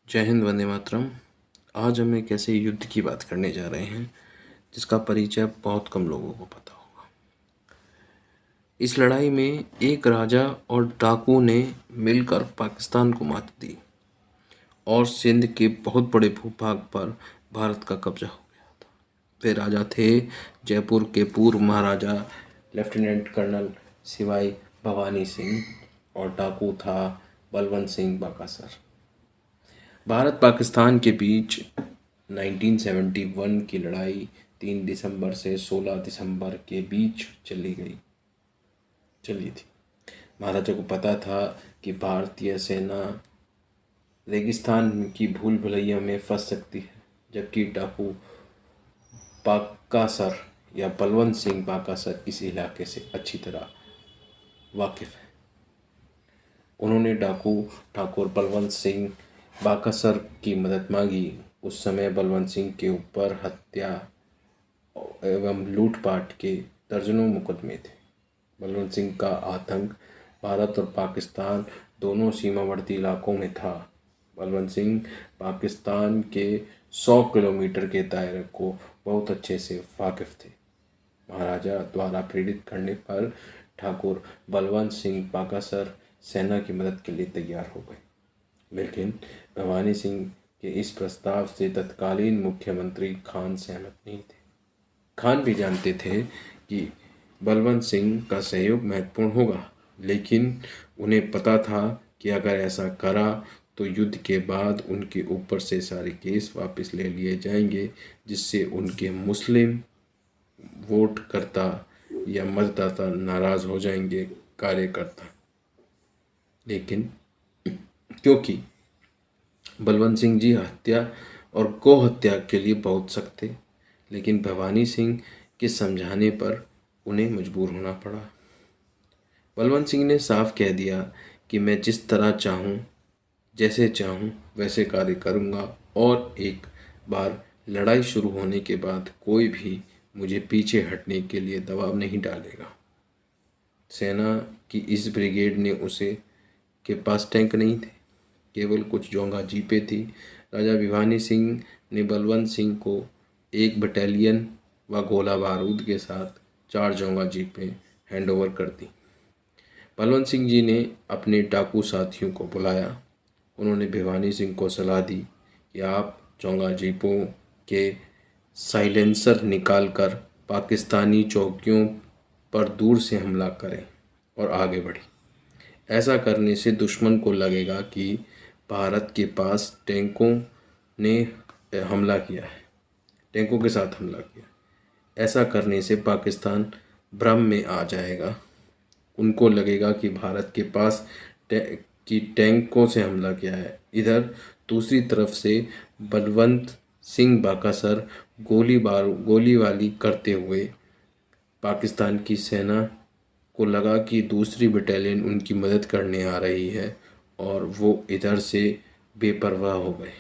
जय हिंद, वंदे मातरम। आज हम एक ऐसे युद्ध की बात करने जा रहे हैं जिसका परिचय बहुत कम लोगों को पता होगा। इस लड़ाई में एक राजा और डाकू ने मिलकर पाकिस्तान को मात दी और सिंध के बहुत बड़े भूभाग पर भारत का कब्जा हो गया था। वे राजा थे जयपुर के पूर्व महाराजा लेफ्टिनेंट कर्नल सिवाई भवानी सिंह और डाकू था बलवंत सिंह बाकासर। भारत पाकिस्तान के बीच 1971 की लड़ाई 3 दिसंबर से 16 दिसंबर के बीच चली थी। महाराजा को पता था कि भारतीय सेना रेगिस्तान की भूल भुलैया में फंस सकती है, जबकि डाकू बाकासर या बलवंत सिंह बाकासर इस इलाके से अच्छी तरह वाकिफ है। उन्होंने डाकू ठाकुर बलवंत सिंह बाकासर की मदद मांगी। उस समय बलवंत सिंह के ऊपर हत्या एवं लूटपाट के दर्जनों मुकदमे थे। बलवंत सिंह का आतंक भारत और पाकिस्तान दोनों सीमावर्ती इलाकों में था। बलवंत सिंह पाकिस्तान के 100 किलोमीटर के दायरे को बहुत अच्छे से वाकिफ थे। महाराजा द्वारा प्रेरित करने पर ठाकुर बलवंत सिंह बाकासर सेना की मदद के लिए तैयार हो गए, लेकिन भवानी सिंह के इस प्रस्ताव से तत्कालीन मुख्यमंत्री खान सहमत नहीं थे। खान भी जानते थे कि बलवंत सिंह का सहयोग महत्वपूर्ण होगा, लेकिन उन्हें पता था कि अगर ऐसा करा तो युद्ध के बाद उनके ऊपर से सारे केस वापस ले लिए जाएंगे, जिससे उनके मुस्लिम वोट करता या मतदाता नाराज हो जाएंगे, कार्यकर्ता। लेकिन क्योंकि बलवंत सिंह जी हत्या और गौ हत्या के लिए बहुत सख्त थे, लेकिन भवानी सिंह के समझाने पर उन्हें मजबूर होना पड़ा। बलवंत सिंह ने साफ कह दिया कि मैं जिस तरह चाहूँ, जैसे चाहूँ वैसे कार्य करूँगा, और एक बार लड़ाई शुरू होने के बाद कोई भी मुझे पीछे हटने के लिए दबाव नहीं डालेगा। सेना की इस ब्रिगेड ने उसे के पास टैंक नहीं थे, केवल कुछ जोंगा जीपें थी। राजा भिवानी सिंह ने बलवंत सिंह को एक बटालियन व गोला बारूद के साथ 4 जोंगा जीपें हैंडओवर कर दी। बलवंत सिंह जी ने अपने डाकू साथियों को बुलाया। उन्होंने भिवानी सिंह को सलाह दी कि आप जोंगा जीपों के साइलेंसर निकालकर पाकिस्तानी चौकियों पर दूर से हमला करें और आगे बढ़ें। ऐसा करने से दुश्मन को लगेगा कि भारत के पास टैंकों ने हमला किया है, टैंकों के साथ हमला किया। ऐसा करने से पाकिस्तान भ्रम में आ जाएगा, उनको लगेगा कि भारत के पास टैंकों से हमला किया है। इधर दूसरी तरफ से बलवंत सिंह बाकासर गोलीबारी करते हुए पाकिस्तान की सेना को लगा कि दूसरी बटालियन उनकी मदद करने आ रही है और वो इधर से बेपरवाह हो गए।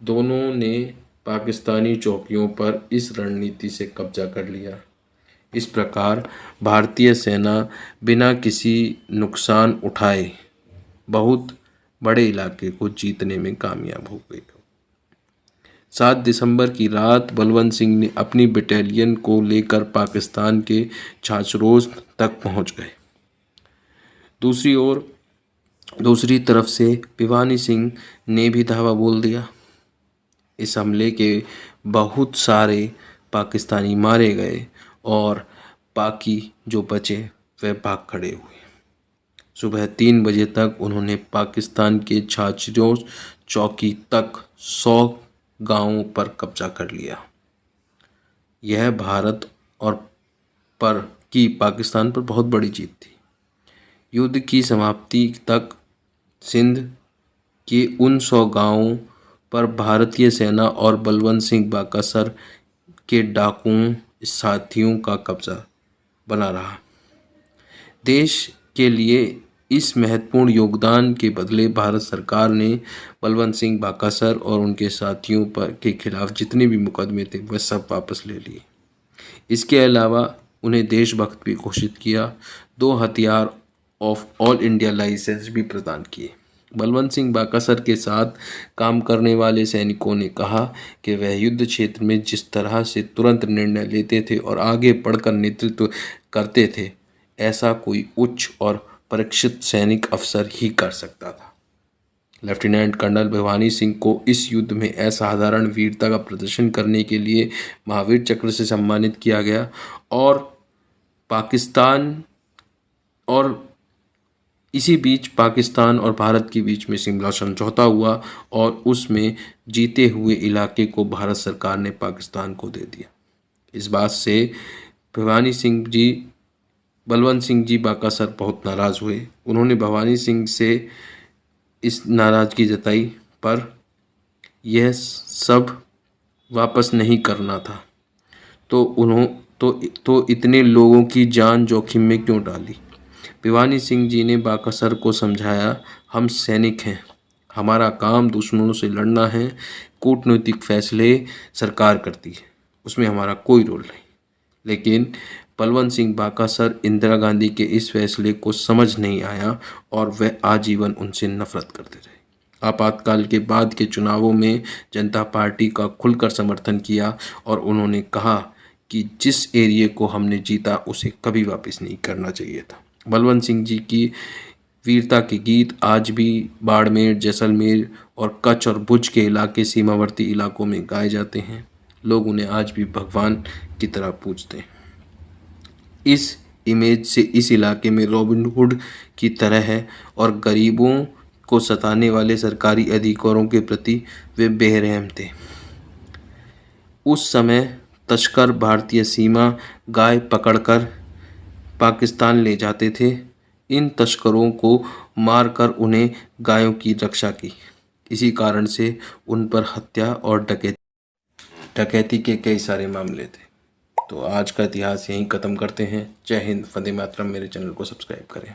दोनों ने पाकिस्तानी चौकियों पर इस रणनीति से कब्जा कर लिया। इस प्रकार भारतीय सेना बिना किसी नुकसान उठाए बहुत बड़े इलाके को जीतने में कामयाब हो गई। 7 दिसंबर की रात बलवंत सिंह ने अपनी बटालियन को लेकर पाकिस्तान के छाछरोस तक पहुंच गए। दूसरी तरफ से भिवानी सिंह ने भी धावा बोल दिया। इस हमले के बहुत सारे पाकिस्तानी मारे गए और बाकी जो बचे वे भाग खड़े हुए। सुबह 3 बजे तक उन्होंने पाकिस्तान के छाछरोस चौकी तक 100 गांवों पर कब्जा कर लिया। यह भारत और पाकिस्तान पर बहुत बड़ी जीत थी। युद्ध की समाप्ति तक सिंध के उन 100 गांवों पर भारतीय सेना और बलवंत सिंह बाकासर के डाकुओं साथियों का कब्जा बना रहा। देश के लिए इस महत्वपूर्ण योगदान के बदले भारत सरकार ने बलवंत सिंह बाकासर और उनके साथियों के खिलाफ जितने भी मुकदमे थे वह सब वापस ले लिए। इसके अलावा उन्हें देशभक्त भी घोषित किया। 2 हथियार ऑफ ऑल इंडिया लाइसेंस भी प्रदान किए। बलवंत सिंह बाकासर के साथ काम करने वाले सैनिकों ने कहा कि वह युद्ध क्षेत्र में जिस तरह से तुरंत निर्णय लेते थे और आगे बढ़कर नेतृत्व करते थे, ऐसा कोई उच्च और परीक्षित सैनिक अफसर ही कर सकता था। लेफ्टिनेंट कर्नल भिवानी सिंह को इस युद्ध में असाधारण वीरता का प्रदर्शन करने के लिए महावीर चक्र से सम्मानित किया गया और पाकिस्तान और इसी बीच पाकिस्तान और भारत के बीच में शिमला समझौता हुआ और उसमें जीते हुए इलाके को भारत सरकार ने पाकिस्तान को दे दिया। इस बात से बलवंत सिंह जी बाकासर बहुत नाराज़ हुए। उन्होंने भवानी सिंह से इस नाराज़गी जताई, पर यह सब वापस नहीं करना था तो इतने लोगों की जान जोखिम में क्यों डाली। भिवानी सिंह जी ने बाकासर को समझाया, हम सैनिक हैं, हमारा काम दुश्मनों से लड़ना है, कूटनीतिक फैसले सरकार करती है, उसमें हमारा कोई रोल नहीं। लेकिन बलवंत सिंह बाकासर इंदिरा गांधी के इस फैसले को समझ नहीं आया और वह आजीवन उनसे नफरत करते रहे। आपातकाल के बाद के चुनावों में जनता पार्टी का खुलकर समर्थन किया और उन्होंने कहा कि जिस एरिया को हमने जीता उसे कभी वापस नहीं करना चाहिए था। बलवंत सिंह जी की वीरता के गीत आज भी बाड़मेर, जैसलमेर और कच्छ और भुज के इलाके सीमावर्ती इलाकों में गाए जाते हैं। लोग उन्हें आज भी भगवान की तरह पूजते हैं। इस इमेज से इस इलाके में रॉबिन हुड की तरह है और गरीबों को सताने वाले सरकारी अधिकारियों के प्रति वे बेरहम थे। उस समय तस्कर भारतीय सीमा गाय पकड़कर पाकिस्तान ले जाते थे। इन तस्करों को मारकर उन्हें गायों की रक्षा की। इसी कारण से उन पर हत्या और डकैती के कई सारे मामले थे। तो आज का इतिहास यहीं ख़त्म करते हैं। जय हिंद, वंदे मातरम। मेरे चैनल को सब्सक्राइब करें।